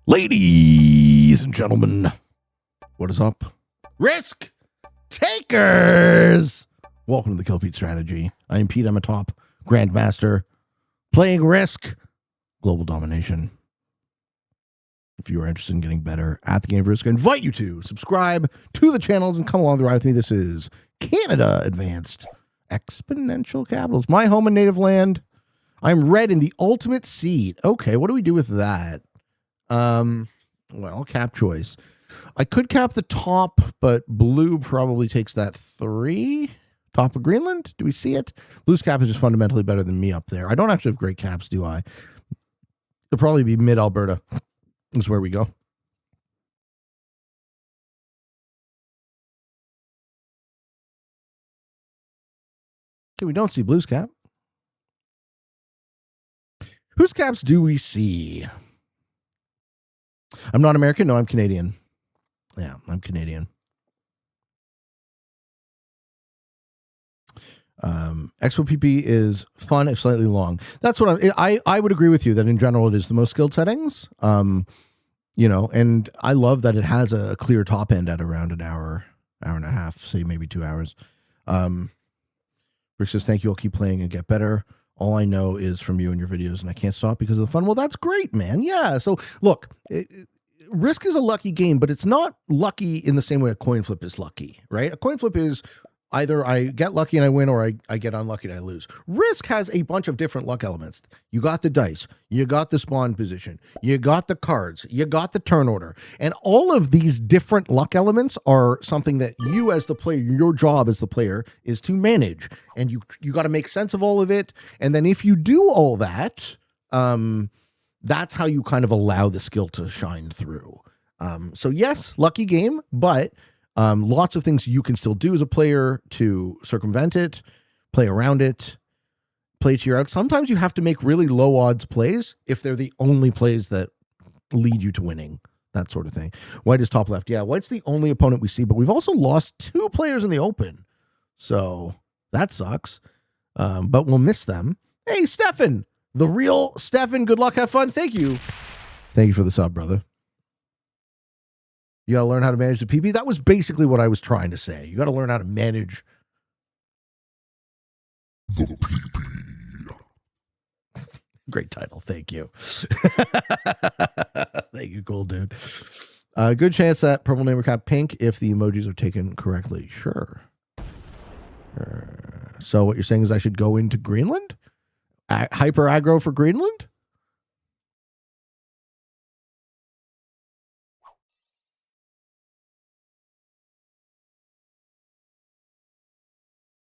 Ladies and gentlemen, what is up? Risk takers! Welcome to the Kill Pete Strategy. I am Pete. I'm a top Grandmaster playing Risk Global Domination. If you are interested in getting better at the game of Risk, I invite you to subscribe to the channels and come along the ride with me. This is Canada Advanced Exponential Capitals, my home and native land. I'm red in the ultimate seat. Okay, what do we do with that? Well, cap choice. I could cap the top, but blue probably takes that 3. Top of Greenland? Do we see it? Blue's cap is just fundamentally better than me up there. I don't actually have great caps, do I? It'll probably be mid-Alberta is where we go. Okay, we don't see blue's cap. Whose caps do we see? I'm not American. No, I'm Canadian. Yeah, I'm Canadian. Expo PP is fun if slightly long. That's what I would agree with you that in general it is the most skilled settings. You know, and I love that it has a clear top end at around an hour and a half, say maybe 2 hours. Rick says, thank you. I'll keep playing and get better. All I know is from you and your videos, and I can't stop because of the fun. Well, that's great, man. Yeah. So look, Risk is a lucky game, but it's not lucky in the same way a coin flip is lucky, right? A coin flip is either I get lucky and I win, or I get unlucky and I lose. Risk has a bunch of different luck elements. You got the dice, you got the spawn position, you got the cards, you got the turn order. And all of these different luck elements are something that you as the player, your job as the player is to manage. And you got to make sense of all of it. And then if you do all that, that's how you kind of allow the skill to shine through. So yes, lucky game, but lots of things you can still do as a player to circumvent it, play around it, play to your odds. Sometimes you have to make really low odds plays if they're the only plays that lead you to winning, that sort of thing. White is top left. Yeah, white's the only opponent we see, but we've also lost 2 players in the open. So that sucks, but we'll miss them. Hey, Stefan, the real Stefan, good luck, have fun. Thank you. Thank you for the sub, brother. You got to learn how to manage the PP. That was basically what I was trying to say. You got to learn how to manage the PP. Great title. Thank you. Thank you, cool dude. Good chance that purple name cap pink if the emojis are taken correctly. Sure. So what you're saying is I should go into Greenland? Hyper aggro for Greenland?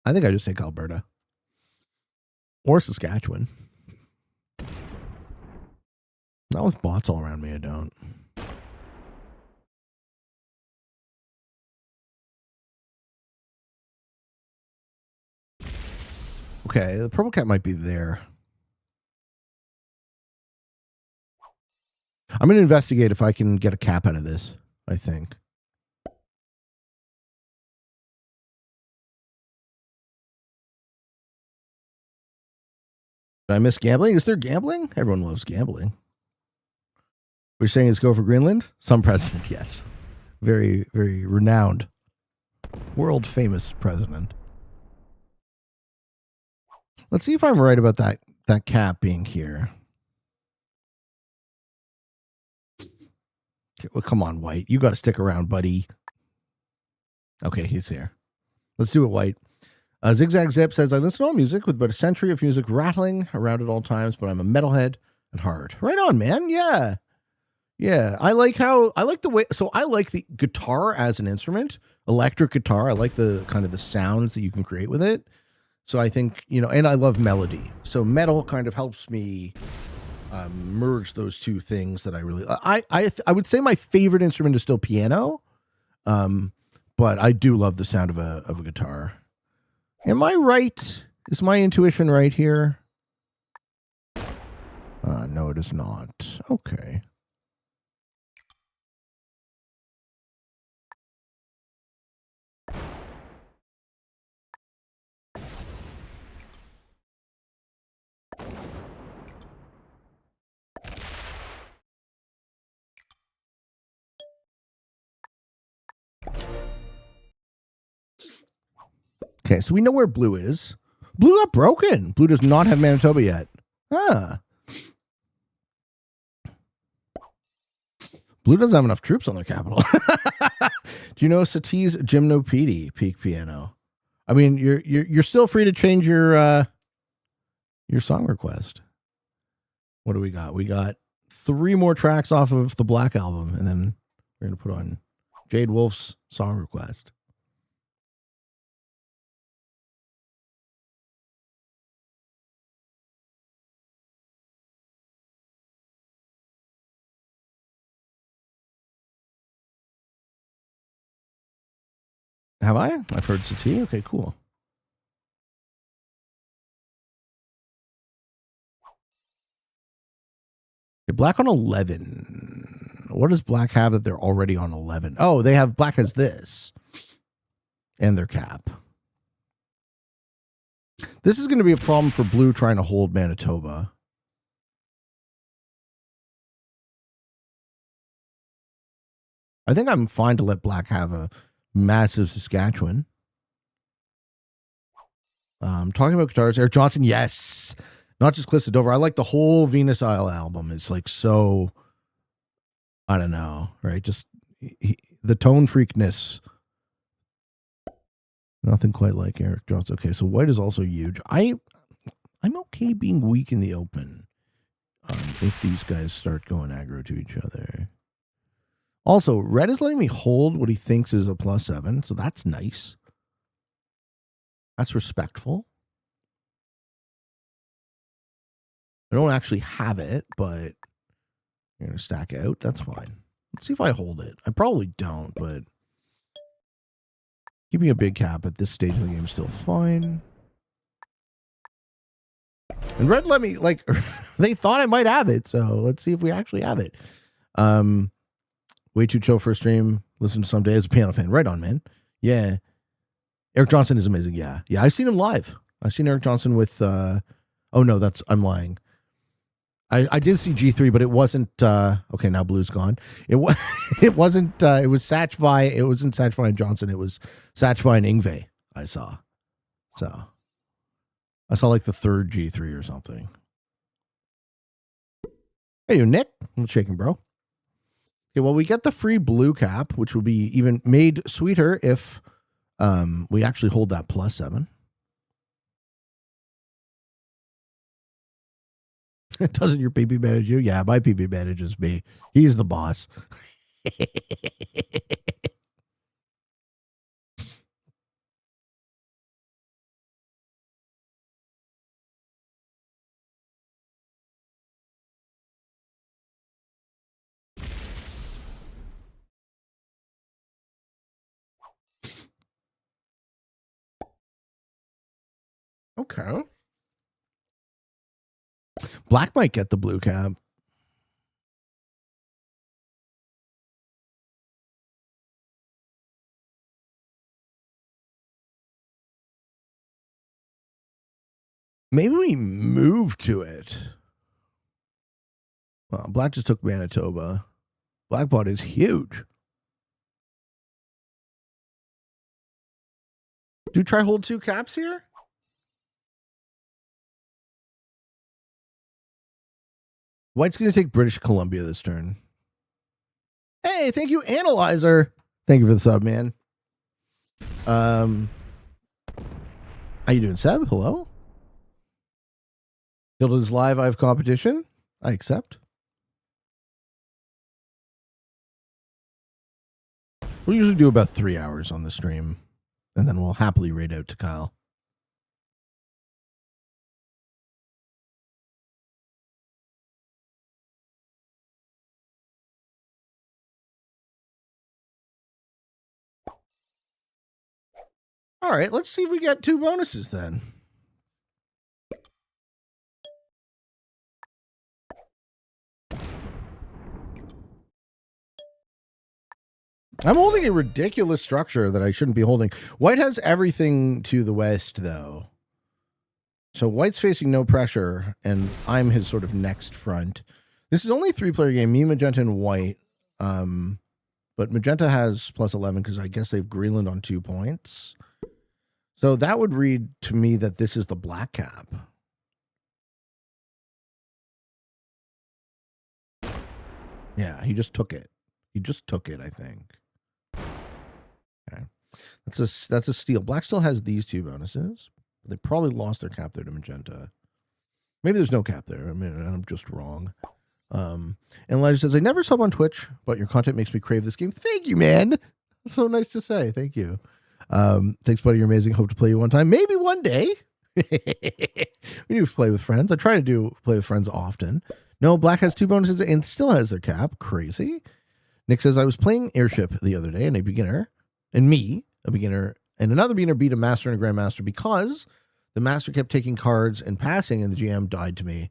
I think I just take Alberta or Saskatchewan. Not with bots all around me, I don't. Okay, the purple cap might be there. I'm going to investigate if I can get a cap out of this, I think. Did I miss gambling? Is there gambling? Everyone loves gambling. What you're saying is go for Greenland? Some president, yes. Very, very renowned, world famous president. Let's see if I'm right about that cap being here. Okay, well, come on, White. You got to stick around, buddy. Okay, he's here. Let's do it, White. Zigzag Zip says, I listen to all music with about a century of music rattling around at all times, but I'm a metalhead at heart. Right on, man. Yeah. Yeah. I like the way, so I like the guitar as an instrument, electric guitar. I like the kind of the sounds that you can create with it. So I think, you know, and I love melody. So metal kind of helps me merge those two things that I really, I would say my favorite instrument is still piano. But I do love the sound of a guitar. Am I right? Is my intuition right here? No, it is not. Okay. Okay, so we know where blue is. Blue got broken. Blue does not have Manitoba yet. Ah. Blue doesn't have enough troops on their capital. Do you know Satie's Gymnopedie peak piano? I mean, you're still free to change your song request. What do we got? We got 3 more tracks off of the Black album, and then we're gonna put on Jade Wolf's song request. Have I? I've heard Satie. Okay, cool. Okay, Black on 11. What does Black have that they're already on 11? Oh, they have Black has this and their cap. This is going to be a problem for Blue trying to hold Manitoba. I think I'm fine to let Black have a massive Saskatchewan. Talking about guitars, Eric Johnson, yes. Not just Cliffs of Dover. I like the whole Venus Isle album. It's like so, I don't know, right? Just the tone freakness. Nothing quite like Eric Johnson. Okay, so white is also huge. I'm okay being weak in the open if these guys start going aggro to each other. Also, red is letting me hold what he thinks is a +7, so that's nice. That's respectful. I don't actually have it, but you're going to stack out. That's fine. Let's see if I hold it. I probably don't, but keeping a big cap at this stage of the game is still fine. And red let me, like, they thought I might have it, so let's see if we actually have it. Way too chill for a stream. Listen to someday as a piano fan. Right on, man. Yeah. Eric Johnson is amazing. Yeah. Yeah, I've seen him live. I've seen Eric Johnson with, oh no, I'm lying. I did see G3, but it wasn't, okay, now Blue's gone. It wasn't, it was Satchvi. It wasn't Satchvi and Johnson. It was Satchvi and Ingve I saw. So I saw like the 3rd G3 or something. Hey, you Nick. I'm shaking, bro. Okay, well, we get the free blue cap, which will be even made sweeter if we actually hold that +7. Doesn't your PP manage you? Yeah, my PP manages me. He's the boss. Okay. Black might get the blue cap. Maybe we move to it. Well, Black just took Manitoba. Blackbot is huge. Do try hold 2 caps here? White's going to take British Columbia this turn. Hey, thank you, Analyzer. Thank you for the sub, man. How you doing, Seb? Hello? Hilda's live. I have competition. I accept. We usually do about 3 hours on the stream, and then we'll happily raid out to Kyle. All right, let's see if we get 2 bonuses then. I'm holding a ridiculous structure that I shouldn't be holding. White has everything to the west, though. So White's facing no pressure, and I'm his sort of next front. This is only a 3-player game, me, Magenta, and White. But Magenta has +11 because I guess they have Greenland on 2 points. So that would read to me that this is the black cap. Yeah, he just took it. He just took it, I think. Okay. That's a steal. Black still has these two bonuses. They probably lost their cap there to magenta. Maybe there's no cap there. I mean, I'm just wrong. And Elijah says, I never sub on Twitch, but your content makes me crave this game. Thank you, man. That's so nice to say. Thank you. Thanks, buddy. You're amazing. Hope to play you one time. Maybe one day. We need to play with friends. I try to play with friends often. No, Black has two bonuses and still has their cap. Crazy. Nick says, I was playing Airship the other day, and a beginner, and another beginner beat a master and a grandmaster because the master kept taking cards and passing, and the GM died to me.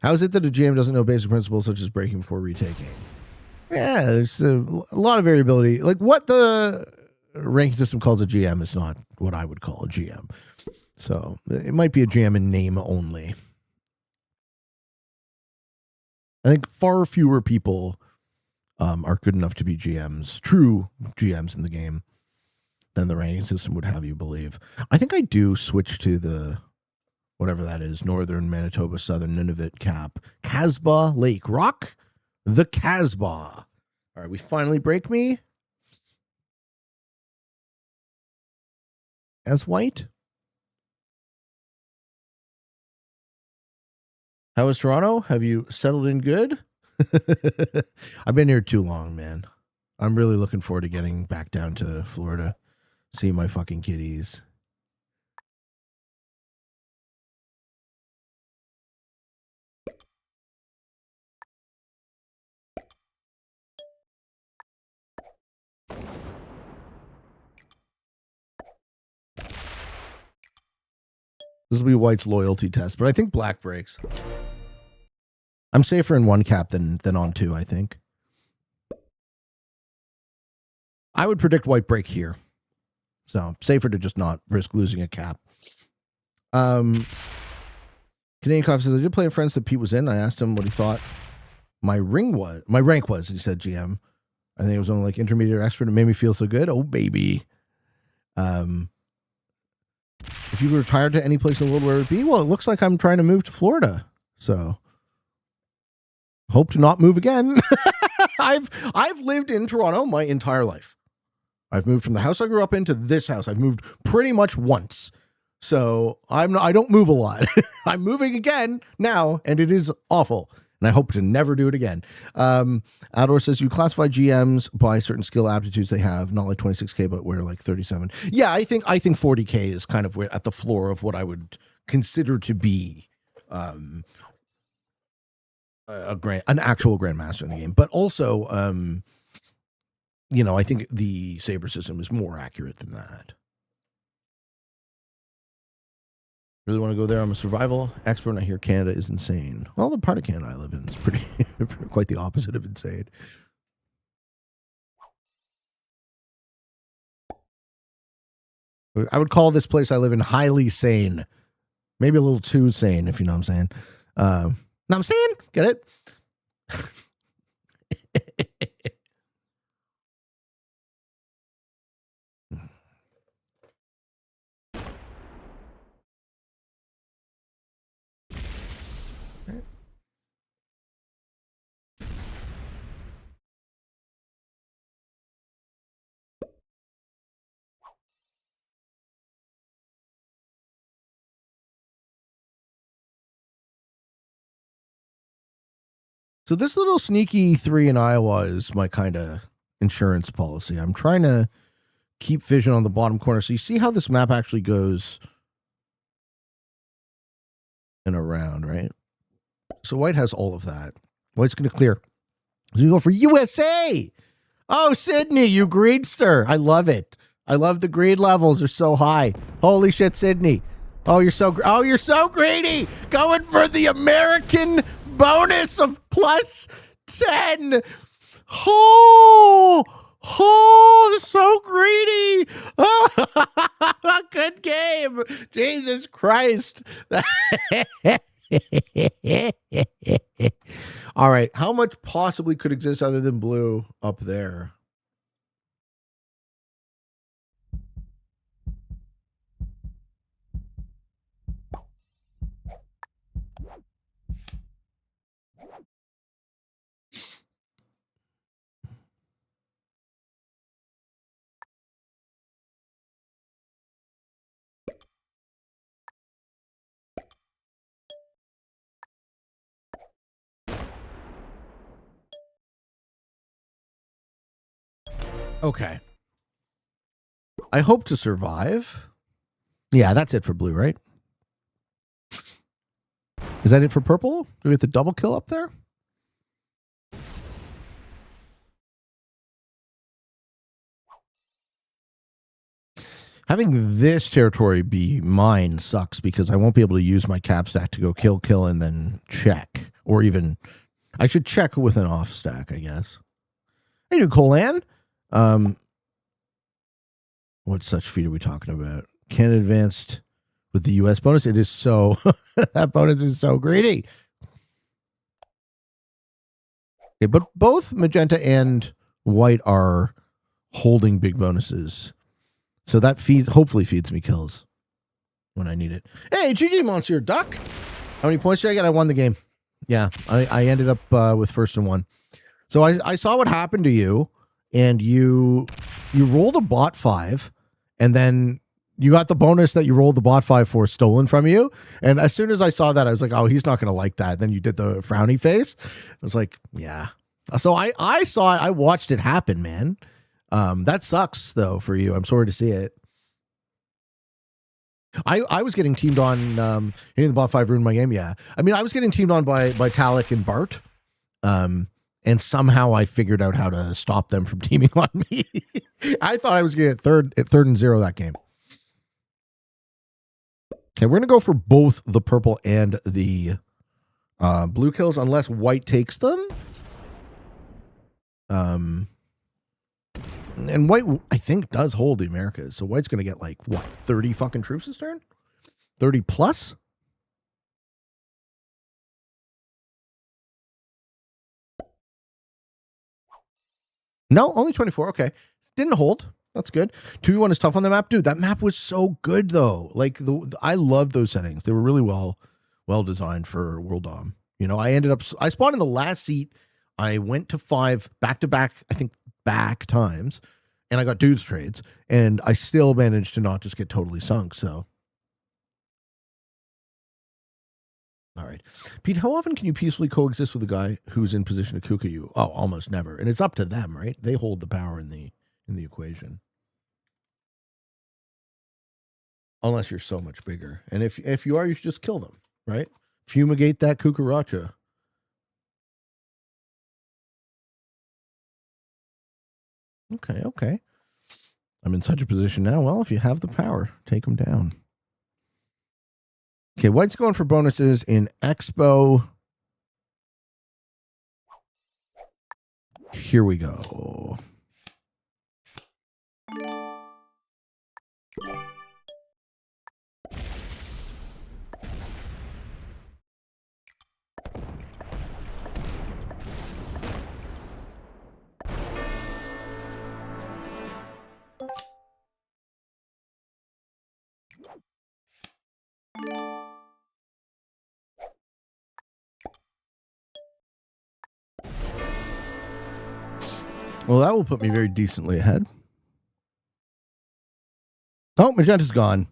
How is it that a GM doesn't know basic principles such as breaking before retaking? Yeah, there's a lot of variability. Like what the ranking system calls a GM is not what I would call a GM. So it might be a GM in name only. I think far fewer people are good enough to be GMs, true GMs in the game, than the ranking system would have you believe. I think I do switch to the, whatever that is, Northern Manitoba, Southern Nunavut cap. Casbah Lake Rock, the Casbah. All right, we finally break me. As white. How is Toronto? Have you settled in good? I've been here too long, man. I'm really looking forward to getting back down to Florida, see my fucking kitties. This will be White's loyalty test, but I think Black breaks. I'm safer in one cap than on two, I think. I would predict White break here. So safer to just not risk losing a cap. Canadian Coffee says, I did play in Friends that Pete was in. I asked him what he thought my rank was. He said GM. I think it was only like intermediate or expert. It made me feel so good. Oh, baby. If you were retired to any place in the world, where it would be? Well, it looks like I'm trying to move to Florida. So hope to not move again. I've lived in Toronto my entire life. I've moved from the house I grew up in to this house. I've moved pretty much once. So I don't move a lot. I'm moving again now, and it is awful. And I hope to never do it again. Outdoor says you classify GMs by certain skill aptitudes they have, not like 26K, but we're like 37. Yeah, I think 40K is kind of at the floor of what I would consider to be an actual grandmaster in the game. But also, I think the Saber system is more accurate than that. Really want to go there. I'm a survival expert, and I hear Canada is insane. Well, the part of Canada I live in is pretty quite the opposite of insane. I would call this place I live in highly sane. Maybe a little too sane, if you know what I'm saying. Know what I'm saying? Get it? So this little sneaky 3 in Iowa is my kind of insurance policy. I'm trying to keep vision on the bottom corner. So you see how this map actually goes and around, right? So White has all of that. White's going to clear. So you go for USA. Oh, Sydney, you greedster. I love it. I love the greed levels are so high. Holy shit, Sydney. Oh, you're so greedy. Going for the American bonus of plus 10. Oh, so greedy. Oh, good game. Jesus Christ. All right. How much possibly could exist other than blue up there? Okay. I hope to survive. Yeah, that's it for blue, right? Is that it for purple? Do we get the double kill up there? Having this territory be mine sucks because I won't be able to use my cap stack to go kill, and then check. Or even, I should check with an off stack, I guess. Hey, dude, Colan. What such feat are we talking about? Canada advanced with the U.S. bonus. It is so, that bonus is so greedy. Okay, but both magenta and white are holding big bonuses. So that hopefully feeds me kills when I need it. Hey, GG Monsieur Duck. How many points did I get? I won the game. Yeah, I ended up with first and one. So I saw what happened to you, and you rolled a bot 5, and then you got the bonus that you rolled the bot 5 for stolen from you. And as soon as I saw that, I was like, oh, he's not going to like that. Then you did the frowny face. I was like, yeah. So I saw it. I watched it happen, man. That sucks though for you. I'm sorry to see it. I was getting teamed on hitting the bot 5 ruined my game. Yeah. I mean, I was getting teamed on by Talik and Bart. And somehow I figured out how to stop them from teaming on me. I thought I was getting at third and 0 that game. Okay, we're gonna go for both the purple and the blue kills unless white takes them. And white, I think, does hold the Americas. So white's going to get, like, what, 30 fucking troops this turn? 30 plus? No, only 24. Okay. Didn't hold. That's good. 2v1 is tough on the map. Dude, that map was so good, though. Like, I loved those settings. They were really well designed for World Dom. You know, I spawned in the last seat. I went to 5 back-to-back, I think, back times, and I got dudes trades, and I still managed to not just get totally sunk. So all right, Pete, how often can you peacefully coexist with a guy who's in position to kuka you? Oh, almost never. And it's up to them, right? They hold the power in the equation, unless you're so much bigger. And if you are, you should just kill them, right? Fumigate that kukaracha. Okay. I'm in such a position now. Well, if you have the power, take them down. Okay, white's going for bonuses in Expo. Here we go. Well, that will put me very decently ahead. Oh, magenta's gone.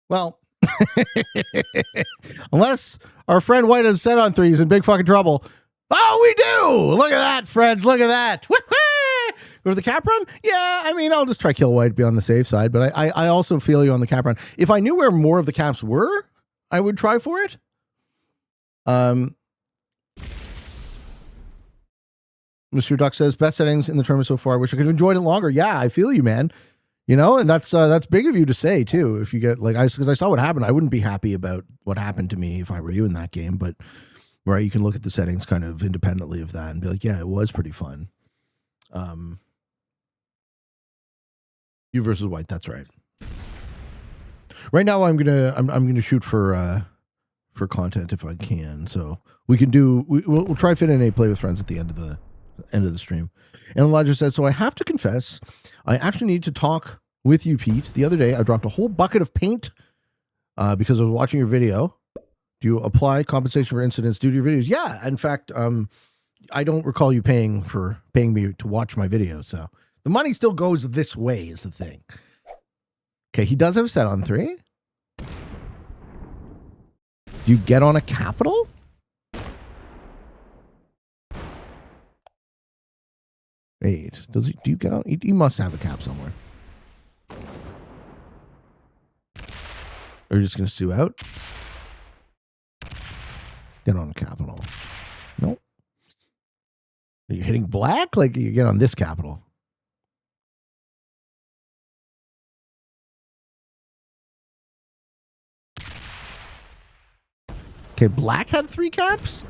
Well, unless our friend White has set on 3, he's in big fucking trouble. Oh, we do! Look at that, friends. Look at that. With the cap run? Yeah, I mean, I'll just try kill White, be on the safe side. But I also feel you on the cap run. If I knew where more of the caps were, I would try for it. Mr. Duck says, best settings in the tournament so far. I wish I could have enjoyed it longer. Yeah, I feel you, man. You know, and that's big of you to say too. If you get because I saw what happened, I wouldn't be happy about what happened to me if I were you in that game. But right, you can look at the settings kind of independently of that and be like, yeah, it was pretty fun. You versus White, that's right. Right now, I'm gonna shoot for for content if I can. So we can do. We'll try fit in a play with friends at the end of the stream. And Elijah said, so I have to confess, I actually need to talk with you, Pete. The other day, I dropped a whole bucket of paint because I was watching your video. Do you apply compensation for incidents due to your videos? Yeah. In fact, I don't recall you paying me to watch my videos. So the money still goes this way is the thing. Okay. He does have a set on 3. Do you get on a capital? Wait, does he? Do you get on? He must have a cap somewhere. Are you just going to sue out? Get on capital. Nope. Are you hitting black? Like you get on this capital. Okay, black had 3 caps?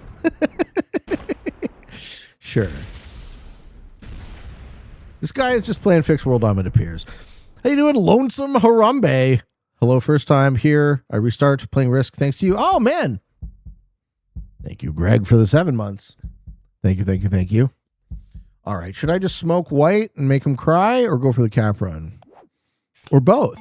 Sure. This guy is just playing Fixed World Diamond, it appears. How you doing, Lonesome Harambe? Hello, first time here. I restart playing Risk thanks to you. Oh, man. Thank you, Greg, for the 7 months. Thank you. All right. Should I just smoke white and make him cry or go for the cap run? Or both?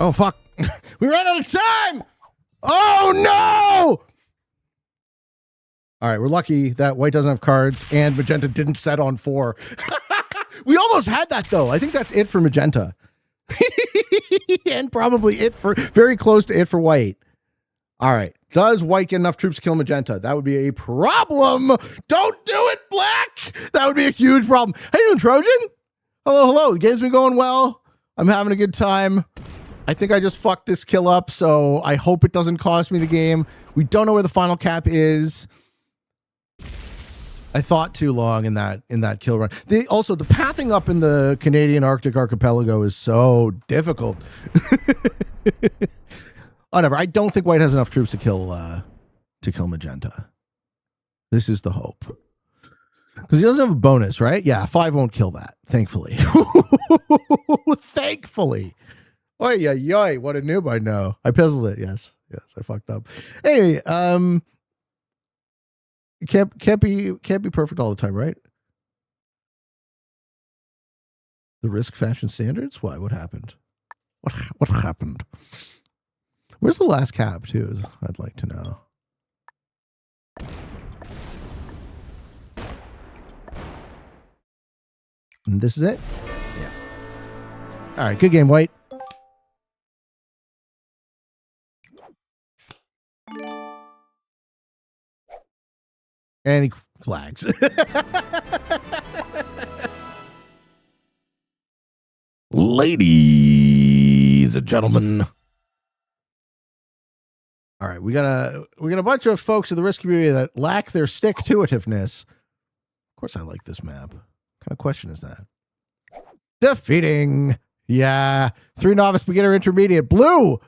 Oh, fuck. We ran out of time. Oh, no. All right. We're lucky that white doesn't have cards and magenta didn't set on 4. We almost had that, though. I think that's it for magenta. And probably it for very close to it for white. All right. Does white get enough troops to kill magenta? That would be a problem. Don't do it, black. That would be a huge problem. How you doing, Trojan? Hello. The game's been going well. I'm having a good time. I think I just fucked this kill up, so I hope it doesn't cost me the game. We don't know where the final cap is. I thought too long in that kill run. Also, the pathing up in the Canadian Arctic archipelago is so difficult. Whatever. I don't think white has enough troops to kill magenta. This is the hope. Because he doesn't have a bonus, right? Yeah, 5 won't kill that, thankfully. Thankfully. Oy, what a noob I know. I pizzled it, yes, I fucked up. Anyway, it can't be perfect all the time, right? The Risk fashion standards? Why? What happened? What happened? Where's the last cap, too? I'd like to know. And this is it? Yeah. All right, good game, white. And he flags. Ladies and gentlemen. All right, we got a bunch of folks in the Risk community that lack their stick-to-itiveness. Of course I like this map. What kind of question is that? Defeating. Yeah. 3 novice, beginner, intermediate. Blue.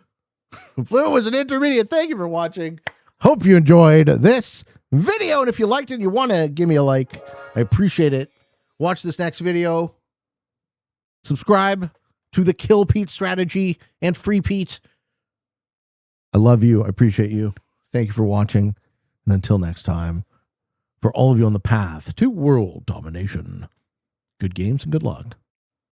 Blue was an intermediate. Thank you for watching. Hope you enjoyed this video. And if you liked it and you want to give me a like, I appreciate it. Watch this next video. Subscribe to the Kill Pete strategy and Free Pete. I love you. I appreciate you. Thank you for watching. And until next time, for all of you on the path to world domination, good games and good luck.